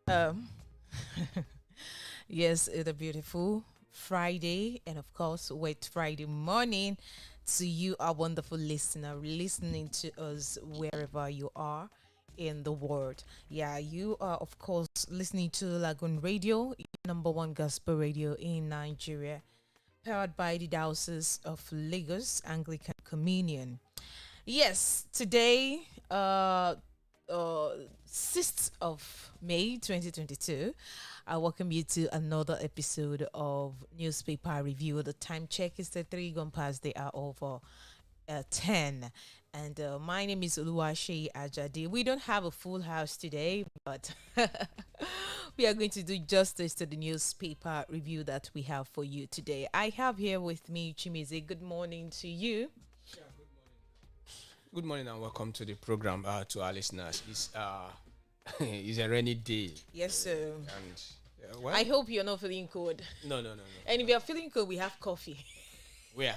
Um, yes, it's a beautiful Friday, and of course, wet Friday morning to you, our wonderful listener, listening to us wherever you are in the world. Yeah, you are, of course, listening to Lagoon Radio, number one gospel radio in Nigeria, powered by the Diocese of Lagos Anglican Communion. Yes, today, uh, 6th of May 2022, I welcome you to another episode of Newspaper Review. The time check is the 3 gone past the hour over 10. And my name is Olumakaiye Ajadi. We don't have a full house today, but we are going to do justice to the newspaper review that we have for you today. I have here with me Chimize. Good morning to you. Good morning and welcome to the program. To our listeners, it's a rainy day, Yes, sir. and I hope you're not feeling cold. no. And if you're feeling cold, we have coffee. Where?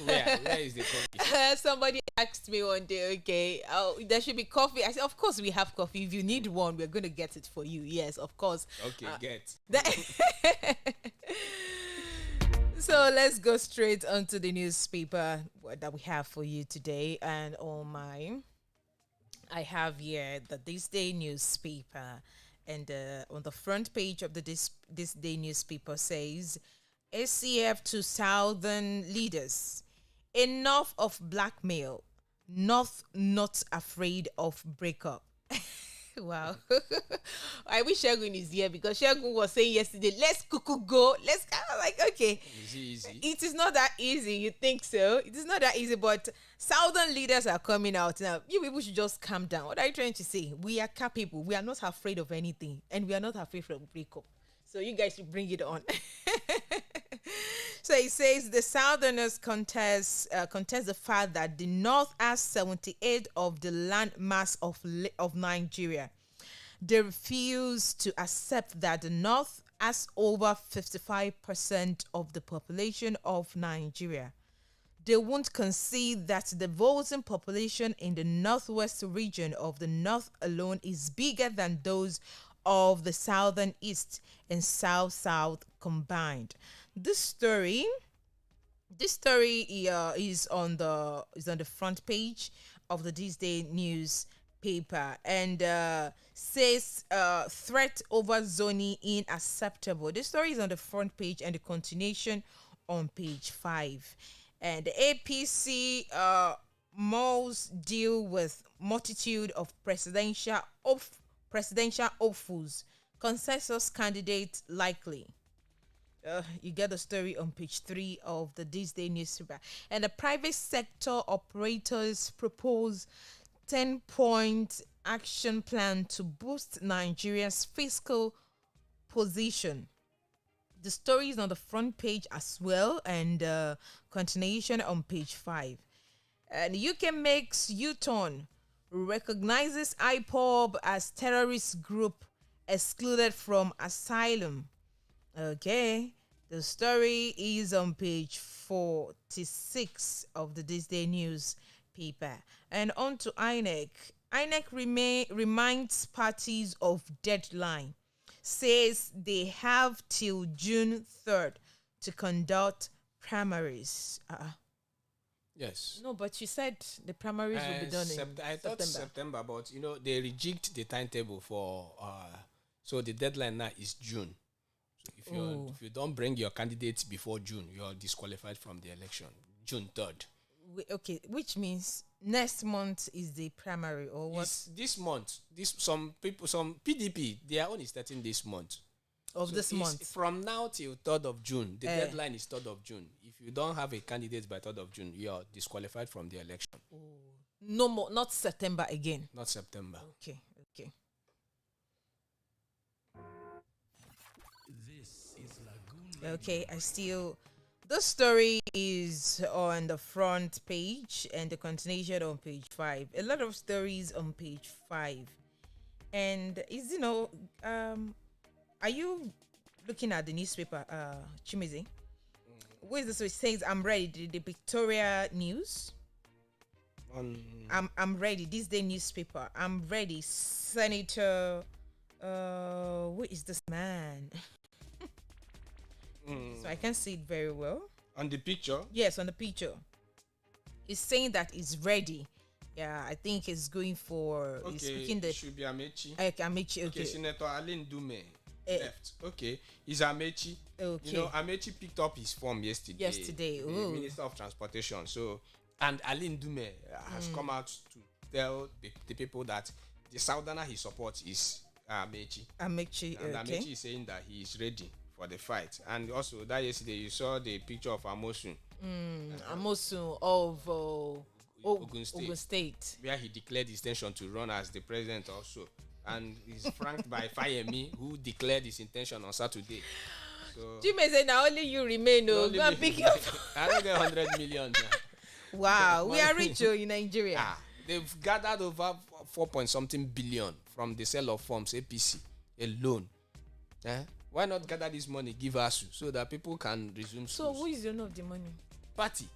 Where is the coffee? Somebody asked me one day, okay, there should be coffee. I said, of course we have coffee. If you need one, we're going to get it for you. Yes, of course. Okay, get. So let's go straight onto the newspaper that we have for you today. And I have here the This Day newspaper. And on the front page of the this Day newspaper says, SCF to Southern leaders. Enough of blackmail. North not afraid of breakup. Wow. I wish Shegun is here because Shegun was saying yesterday, let's cuckoo go. Let's kind of like, okay. Easy. It is not that easy. You think so? It is not that easy, but Southern leaders are coming out now. You people should just calm down. What are you trying to say? We are capable. We are not afraid of anything. And we are not afraid of breakup. So you guys should bring it on. So it says the Southerners contest the fact that the North has 78 of the land mass of Nigeria. They refuse to accept that the North has over 55% of the population of Nigeria. They won't concede that the voting population in the northwest region of the North alone is bigger than those of the southern east and south combined. This story is on the front page of the This Day newspaper and says threat over zoning unacceptable. This story is on the front page and the continuation on page 5. And the APC must deal with multitude of presidential hopefuls. Consensus candidate likely. You get the story on page 3 of the This Day newspaper. And the private sector operators propose 10-point action plan to boost Nigeria's fiscal position. The story is on the front page as well, and continuation on page 5. And UK makes U-turn, recognizes IPOB as terrorist group excluded from asylum. Okay, the story is on page 46 of the This Day newspaper. And on to INEC. INEC reminds parties of deadline. Says they have till June 3rd to conduct primaries. Yes. No, but you said the primaries will be done in I thought September, but they reject the timetable for. So the deadline now is June. If you don't bring your candidates before June, you're disqualified from the election. June 3rd. Okay, which means next month is the primary or what? This month. Some PDP, their own is starting this month. This month. From now till 3rd of June. The deadline is 3rd of June. If you don't have a candidate by 3rd of June, you're disqualified from the election. No more, not September again. Not September. Okay. Okay, the story is on the front page and the continuation on page 5. A lot of stories on page 5. And are you looking at the newspaper, Chimizi? What is this? So it says, I'm ready. The Victoria News. on. I'm ready. This day newspaper. I'm ready. Senator. Who is this man? So I can see it very well. On the picture? Yes, on the picture. It's saying that it's ready. Yeah, I think it's going for. Okay, he's speaking the. should be Amechi. Amechi. Okay. Okay, Senator Alain Dume left. Okay, is Amechi. Okay. You know, Amechi picked up his form yesterday. Yesterday, the ooh. Minister of Transportation. So, and Alain Dume has come out to tell the people that the Southerner he supports is Amechi. Amechi. And Okay. Amechi is saying that he is ready for the fight. And also, that yesterday you saw the picture of Amosun. Amosun of Ogun State. Ogun State. Where he declared his intention to run as the president also. And he's flanked by Fayemi, who declared his intention on Saturday. So Jimmy said, "Now only you remain. Oh, go and pick up." I don't get 100 million now. Wow, we are rich in Nigeria. They've gathered over 4-point-something billion from the sale of forms APC alone. Why not gather this money, give us so that people can resume So schools? who is the owner of the money? Party.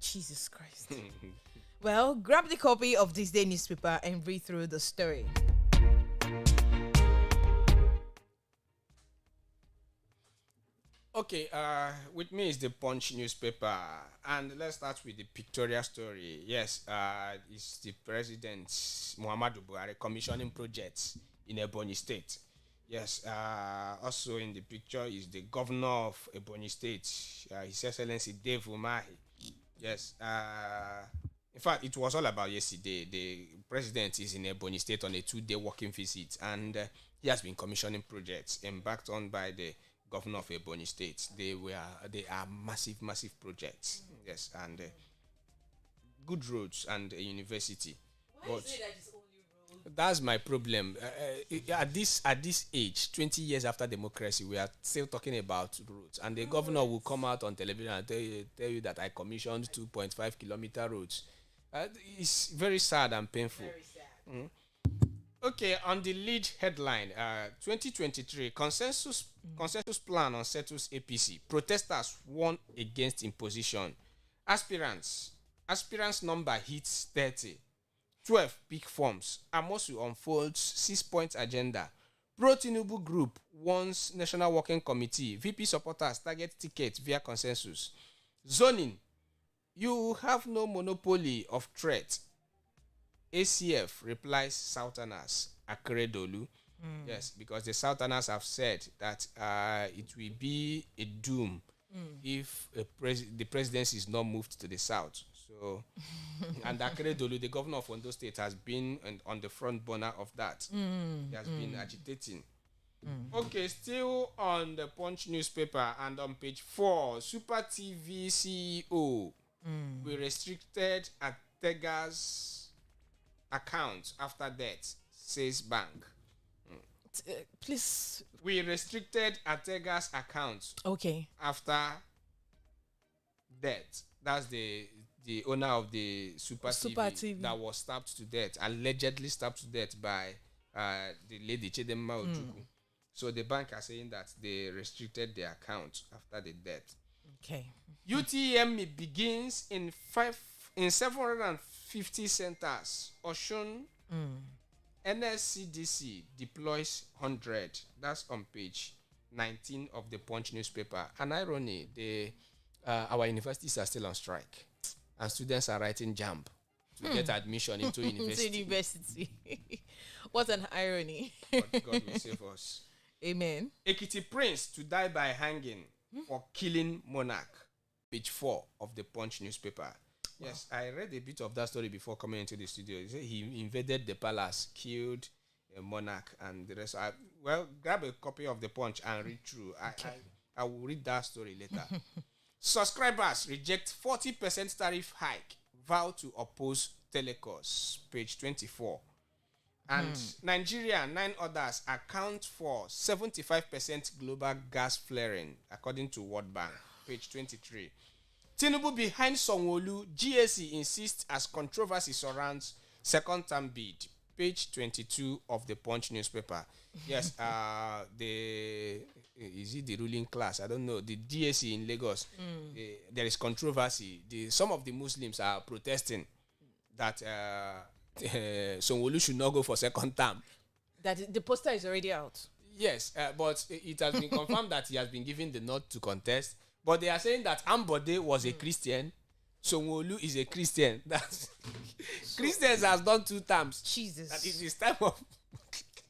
Jesus Christ. Well, grab the copy of this day newspaper and read through the story. Okay, with me is the Punch newspaper, and let's start with the pictorial story. Yes, it's the president Muhammadu Buhari commissioning projects in Ebonyi State. Yes, also in the picture is the governor of Ebonyi State, His Excellency Dave Umahi. Yes, in fact, it was all about yesterday. The president is in Ebonyi State on a 2-day working visit, and he has been commissioning projects embarked on by the governor of Ebonyi State. They are massive projects. Yes, and good roads and a university. Why is it that it's only roads? That's my problem. At this age, 20 years after democracy, we are still talking about roads, and the governor will come out on television and tell you that I commissioned 2.5-kilometer roads. It's very sad and painful. Very sad. Okay, on the lead headline, 2023 consensus plan on settles APC. Protesters warn against imposition. Aspirants number hits 30. 12 big forms. Amosu unfolds 6-point agenda. Pro-Tinubu group warns National Working Committee. VP supporters target tickets via consensus. Zoning. You have no monopoly of threat. ACF replies Southerners, Akeredolu. Yes, because the Southerners have said that it will be a doom if the presidency is not moved to the south. So, and Akeredolu, the governor of Ondo State, has been on the front burner of that. He has been agitating. Okay, still on the Punch newspaper and on page 4, Super TV CEO. We restricted Atega's account after death, says bank. Please. We restricted Atega's account Okay. after death. That's the owner of the Super TV that was stabbed to death, allegedly stabbed to death by the lady Chidemma Ojukwu. So the bank are saying that they restricted the account after the death. Okay. UTM begins in 750 centers. Oshun NSCDC deploys 100. That's on page 19 of the Punch newspaper. An irony, our universities are still on strike, and students are writing JAMB to get admission into university. What an irony. But God will save us. Amen. Ekiti Prince to die by hanging for killing monarch. Page 4 of the Punch newspaper. Wow. Yes, I read a bit of that story before coming into the studio. He said he invaded the palace, killed a monarch, and the rest. Grab a copy of the Punch and read through. I will read that story later. Subscribers reject 40% tariff hike, vow to oppose telecoms. Page 24. And Nigeria and 9 others account for 75% global gas flaring, according to World Bank. Page 23. Tinubu behind Sanwo-Olu, GSE insists as controversy surrounds second term bid. Page 22 of the Punch newspaper. Yes, is it the ruling class? I don't know. The GSE in Lagos, there is controversy. Some of the Muslims are protesting that Sanwo-Olu should not go for second term. That the poster is already out. Yes, but it has been confirmed that he has been given the nod to contest. But they are saying that Ambode was a Christian. Sanwo-Olu is a Christian. That Christians has done 2 terms. Jesus. That it is time of.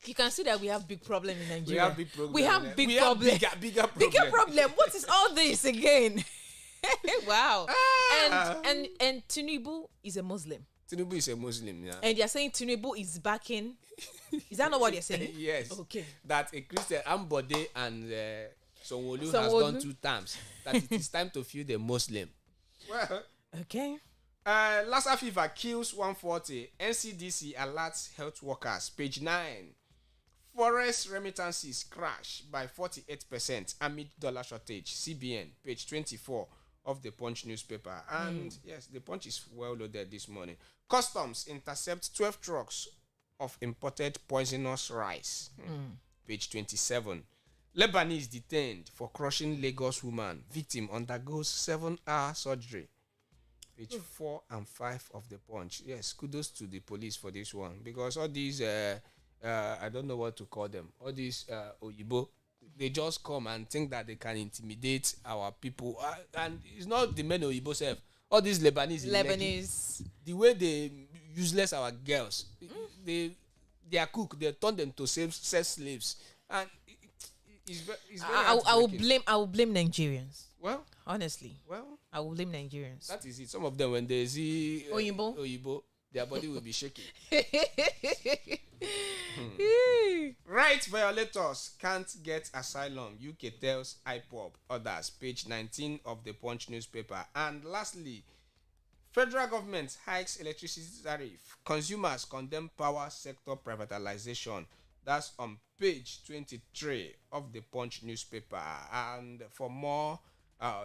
You can see that we have big problem in Nigeria. We have big problem. Bigger problem. Bigger problem. What is all this again? Wow. And Tinubu is a Muslim. Tinubu is a Muslim, yeah. And they are saying Tinubu is backing. Is that not what they're saying? Yes. Okay. That a Christian Ambode and Sanwo-Olu has done 2 terms. That it is time to feud a Muslim. Well. Okay. Lassa fever kills 140. NCDC alerts health workers. Page 9. Forest remittances crash by 48% amid dollar shortage. CBN, page 24 of the Punch newspaper. And yes, the Punch is well loaded this morning. Customs intercept 12 trucks of imported poisonous rice. Page 27. Lebanese detained for crushing Lagos woman. Victim undergoes 7-hour surgery. Page 4 and 5 of the Punch. Yes, kudos to the police for this one. Because all these, I don't know what to call them. All these Oyibo, they just come and think that they can intimidate our people. And it's not the men Oyibo self. All these Lebanese. The way they useless our girls. They are cook. They turn them to sex slaves. And it's very I will blame Nigerians. Well, honestly. I will blame Nigerians. That is it. Some of them, when they see Oyibo, their body will be shaking. Rights violators can't get asylum. UK tells IPOB. Others. Page 19 of the Punch newspaper. And lastly, federal government hikes electricity tariff. Consumers condemn power sector privatization. That's on page 23 of the Punch newspaper. And for more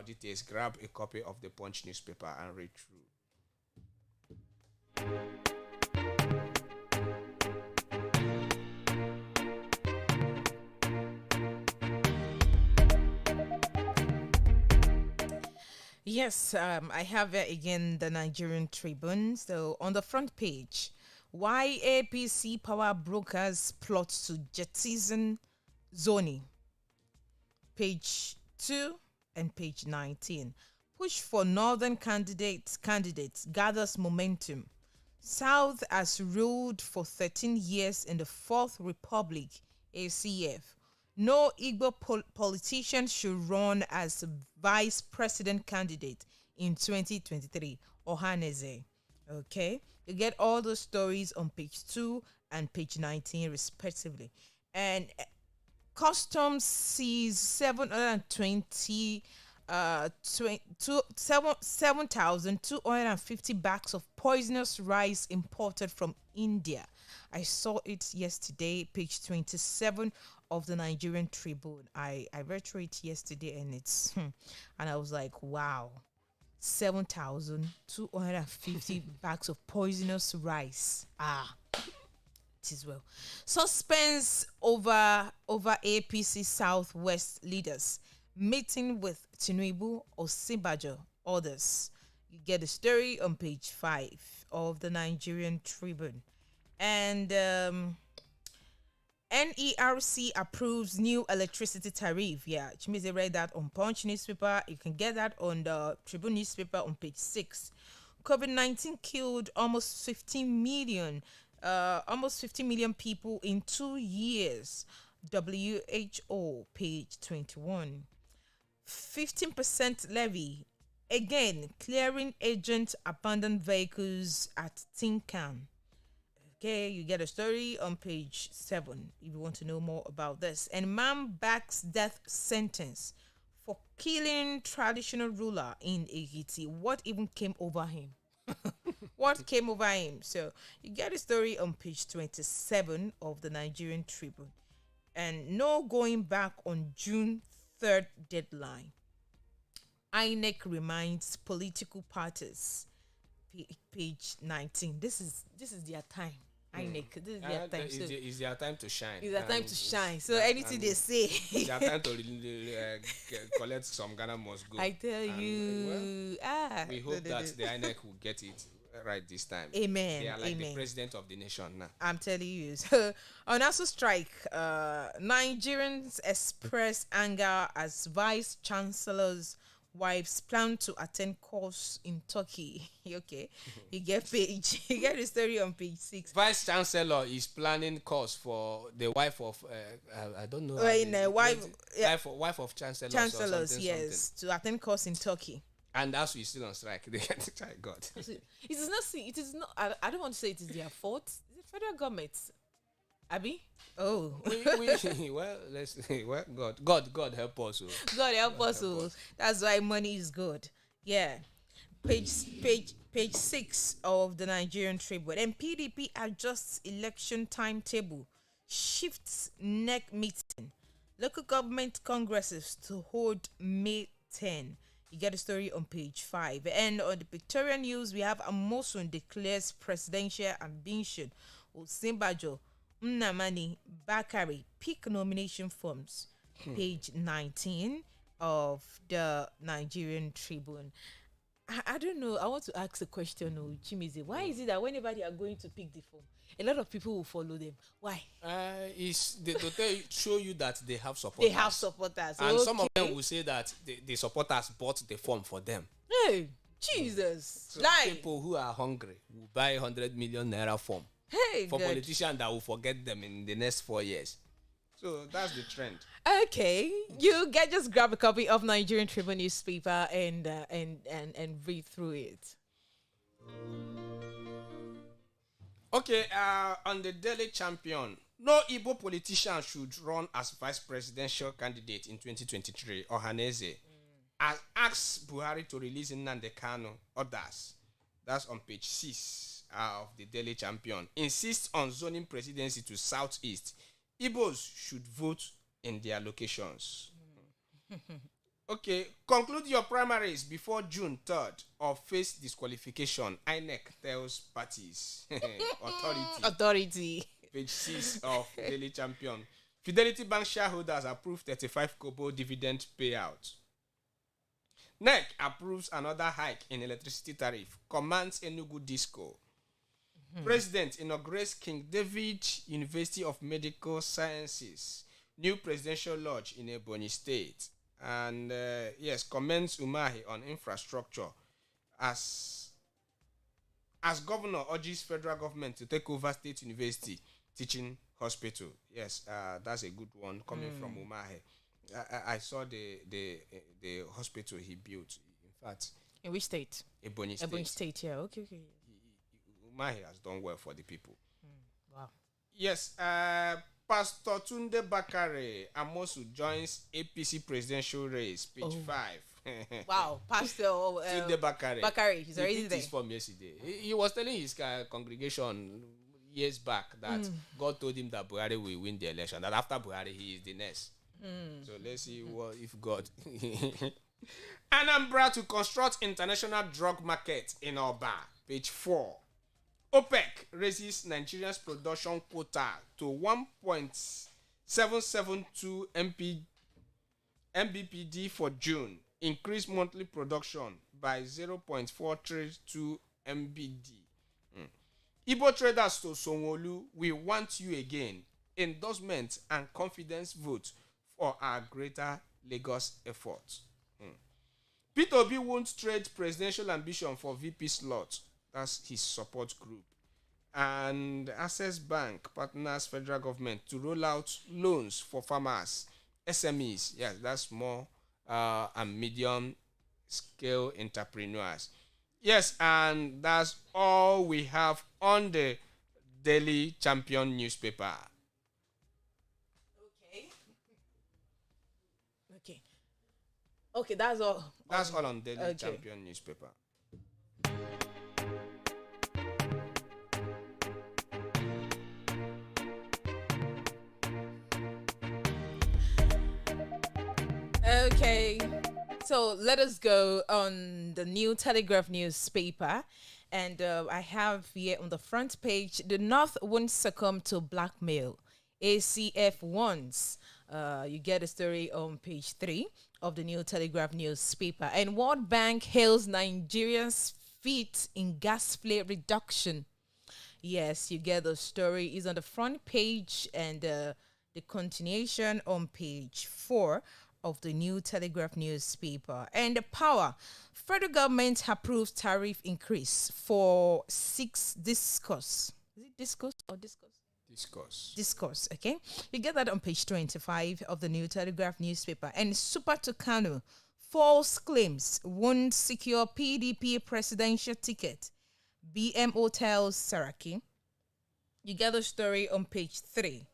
details, grab a copy of the Punch newspaper and read through. Yes, I have again the Nigerian Tribune. So on the front page, why APC power brokers plot to jettison zoning. Page 2 and page 19. Push for northern candidates gathers momentum. South has ruled for 13 years in the Fourth Republic, ACF. No Igbo politician should run as vice president candidate in 2023. Ohaneze. Okay? You get all those stories on page 2 and page 19 respectively. And Customs sees 7,250 bags of poisonous rice imported from India. I saw it yesterday, page 27 of the Nigerian Tribune. I read through it yesterday and it's and I was like, wow, 7,250 bags of poisonous rice. It is well. Suspense over APC Southwest leaders meeting with Tinubu, Osinbajo, others. You get the story on page 5 of the Nigerian Tribune. And NERC approves new electricity tariff. Yeah, which means they read that on Punch newspaper. You can get that on the Tribune newspaper on page 6. COVID-19 killed almost 15 million people in 2 years. WHO, page 21. 15% levy. Again, clearing agent abandoned vehicles at Tinkan. Okay, you get a story on page 7 if you want to know more about this. And man backs death sentence for killing traditional ruler in Ekiti. What even came over him? What came over him? So you get a story on page 27 of the Nigerian Tribune. And no going back on June 3rd deadline. INEC reminds political parties. Page 19. This is their time. INEC. This is their time. It's their time to shine. It's their time to shine. So anything they say. It's their time to collect some Ghana must go. I tell you. We hope that the INEC will get it. right this time. Amen. They are like the Amen. president of the nation now. I'm telling you. So, on ASU strike, Nigerians express anger as vice chancellors' wives plan to attend course in Turkey. Okay, you get page. You get the story on page 6. Vice chancellor is planning course for the wife of I don't know. Wife of chancellors. Chancellors, or yes, something. to attend course in Turkey. And that's still on strike. They can't try God. It is not. It is not. I don't want to say it is their fault. It's the federal government. Abby. Oh. Well, let's well, God help us. God help us. That's why money is good. Yeah. Page 6 of the Nigerian Tribune. And PDP adjusts election timetable, shifts neck meeting. Local government congresses to hold May 10. You get the story on page 5. And on the pictorial news, we have Amosun declares presidential ambition. Osinbajo, Nnamani, Bakari pick nomination forms. Page 19 of the Nigerian Tribune. I don't know. I want to ask a question, Chimize. Why is it that whenever they are going to pick the form, a lot of people will follow them? Why? Is to show you that they have supporters. They have supporters. And some of them will say that the supporters bought the form for them. Hey, Jesus. So people who are hungry will buy 100 million naira form. Hey, for God. politicians that will forget them in the next 4 years. So that's the trend. Okay, you just grab a copy of Nigerian Tribune newspaper and read through it. Okay, on the Daily Champion, no Igbo politician should run as vice presidential candidate in 2023. Ohaneze asks Buhari to release Nnamdi Kanu. Others, that's on page 6 of the Daily Champion, insists on zoning presidency to Southeast. Igbos should vote in their locations. Okay, conclude your primaries before June 3rd or face disqualification. INEC tells parties. Authority. Page 6 of Daily Champion. Fidelity Bank shareholders approve 35 kobo dividend payout. NEC approves another hike in electricity tariff. Commands Enugu Disco. President inaugurates King David University of Medical Sciences, new presidential lodge in Ebonyi State. And commends Umahi on infrastructure as governor urges federal government to take over State University Teaching Hospital. Yes, that's a good one coming from Umahi. I saw the hospital he built. In fact, in which state? Ebonyi State. Ebonyi State, yeah. Okay. Umahi has done well for the people. Wow. Yes, Pastor Tunde Bakare Amosu joins APC presidential race, page 5. Wow, Pastor Tunde Bakare. Bakare, he's already there. His form yesterday. He was telling his congregation years back that God told him that Buhari will win the election, that after Buhari he is the next. So let's see if God. Anambra to construct international drug market in Oba, page 4. OPEC raises Nigeria's production quota to 1.772 mbpd for June. Increased monthly production by 0.432 mbd. Igbo traders to Sonwolu, we want you again. Endorsement and confidence vote for our greater Lagos effort. Peter Obi won't trade presidential ambition for VP slot. That's his support group. And Access Bank partners federal government to roll out loans for farmers, SMEs. Yes, that's small and medium scale entrepreneurs. Yes, and that's all we have on the Daily Champion newspaper. Okay, that's all. That's all on Daily Champion newspaper. Okay, so let us go on the new Telegraph newspaper. And I have here on the front page, the North won't succumb to blackmail. ACF wants. You get a story on page 3 of the new Telegraph newspaper. And World Bank hails Nigeria's feat in gas flare reduction. Yes, you get the story is on the front page and the continuation on page 4 of the New Telegraph newspaper. And the power. Federal government approves tariff increase for 6 discourse. Is it discourse or discourse? Discourse, okay? You get that on page 25 of the New Telegraph newspaper. And Super Tucano, false claims, won't secure PDP presidential ticket. BMO tells Saraki. You get the story on page 3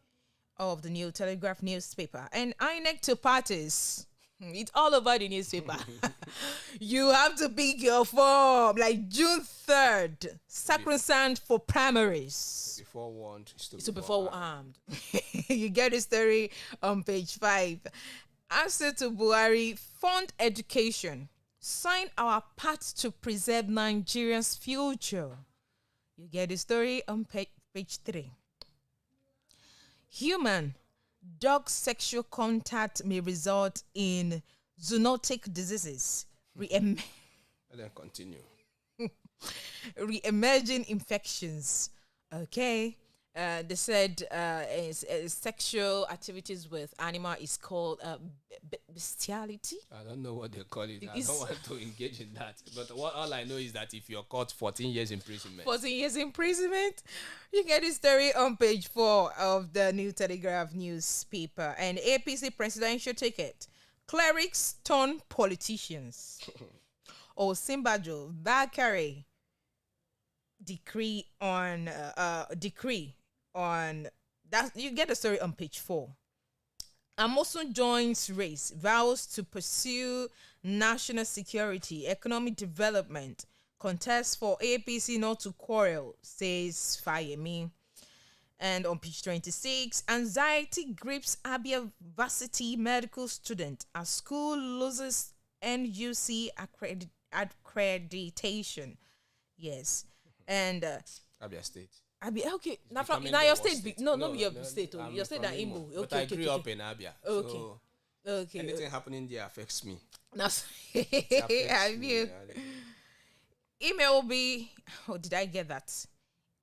of the New Telegraph newspaper. And INEC to parties. It's all over the newspaper. You have to pick your form like June 3rd. Sacrosanct for primaries. Before warned is to before armed. You get the story on page 5. Answer to Buhari, fund education. Sign our part to preserve Nigeria's future. You get the story on page 3. Human dog sexual contact may result in zoonotic diseases. And then continue. Re-emerging infections. Okay. They said sexual activities with animal is called bestiality. I don't know what they call it. I don't want to engage in that. But all I know is that if you're caught, 14 years imprisonment. 14 years imprisonment. You get this story on page 4 of the New Telegraph newspaper. And APC presidential ticket. Clerics turn politicians. Simbajo Bakare decree on that. You get the story on page 4. Amosun joins race, vows to pursue national security, economic development, contest for APC not to quarrel, says Fayemi. And on page 26, anxiety grips Abia Varsity medical student as school loses NUC accreditation. Yes. And Abia State. Okay. Now from your state, no, your state. Your state that Imo. Okay, but I grew up in Abia. Okay. So okay. Anything happening there affects me. That's I mean. Ime Obi. Oh, did I get that?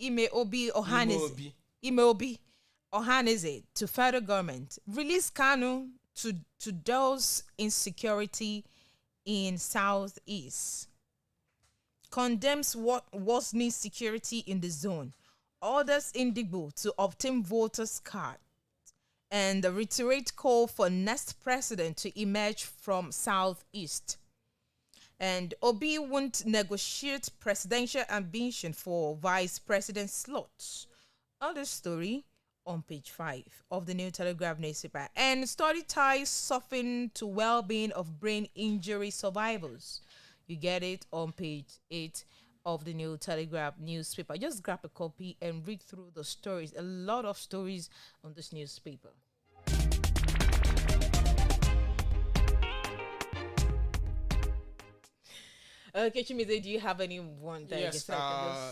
Ime Obi Ohaneze. Ime Obi Ohaneze to federal government. Release Kanu to those insecurity in Southeast. Condemns what worsening security in the zone. Orders Indigo to obtain voters' card. And the reiterate call for next president to emerge from Southeast. And Obi won't negotiate presidential ambition for vice president slots. Other story on page 5 of the New Telegraph newspaper. And story ties soften to well-being of brain injury survivors. You get it on page 8 of the New Telegraph newspaper. Just grab a copy and read through the stories. A lot of stories on this newspaper. Okay, Chimize, do you have anyone that yes,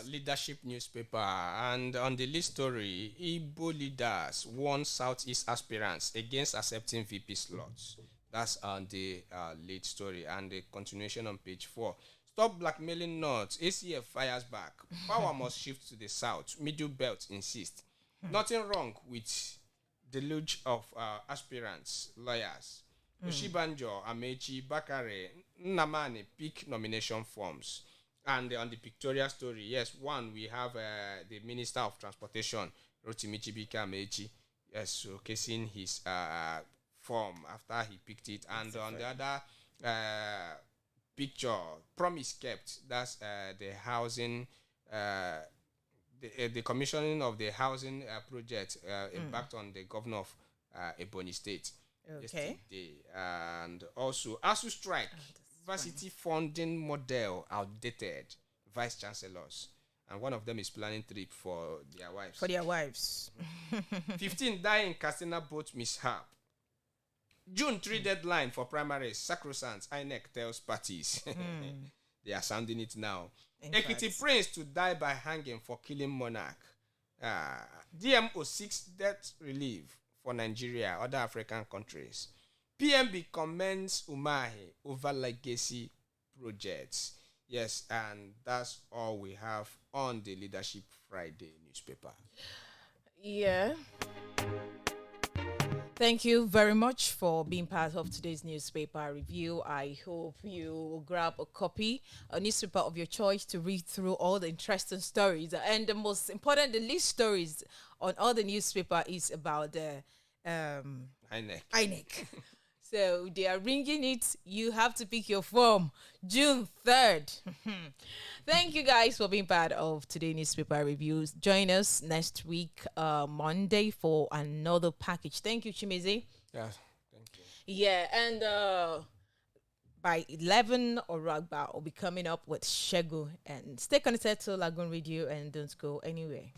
leadership newspaper, and on the lead story, Igbo leaders warn Southeast aspirants against accepting VP slots. That's on the lead story, and the continuation on page 4. Stop blackmailing North. ACF fires back. Power must shift to the South. Middle Belt insists. Nothing wrong with deluge of aspirants, lawyers. Oshibanjo, Amechi, Bakare, Nnamani pick nomination forms. And on the pictorial story, yes, one, we have the Minister of Transportation, Rotimi Chibika Amechi, yes, showcasing his form after he picked it. And on the other picture, promise kept, that's the housing, the commissioning of the housing project embarked on the governor of Ebonyi State. Okay. Yesterday. And also, ASU strike, varsity funding model outdated, vice chancellors, and one of them is planning trip for their wives. 15 die in Katsina boat mishap. June 3 deadline for primaries. Sacrosanct, INEC tells parties. They are sounding it now. Ekiti prince to die by hanging for killing monarch. DMO 6 death relief for Nigeria, other African countries. PMB commends Umahi over legacy projects. Yes, and that's all we have on the Leadership Friday newspaper. Yeah. Thank you very much for being part of today's newspaper review. I hope you will grab a copy, a newspaper of your choice to read through all the interesting stories. And the most important, the least stories on all the newspaper is about the INEC. INEC. So they are ringing it. You have to pick your form June 3rd. Thank you guys for being part of today's newspaper reviews. Join us next week, Monday, for another package. Thank you, Chimizi. Yeah, thank you. Yeah, and by 11, Oragba will be coming up with Shegu. And stay connected to Lagoon Radio and don't go anywhere.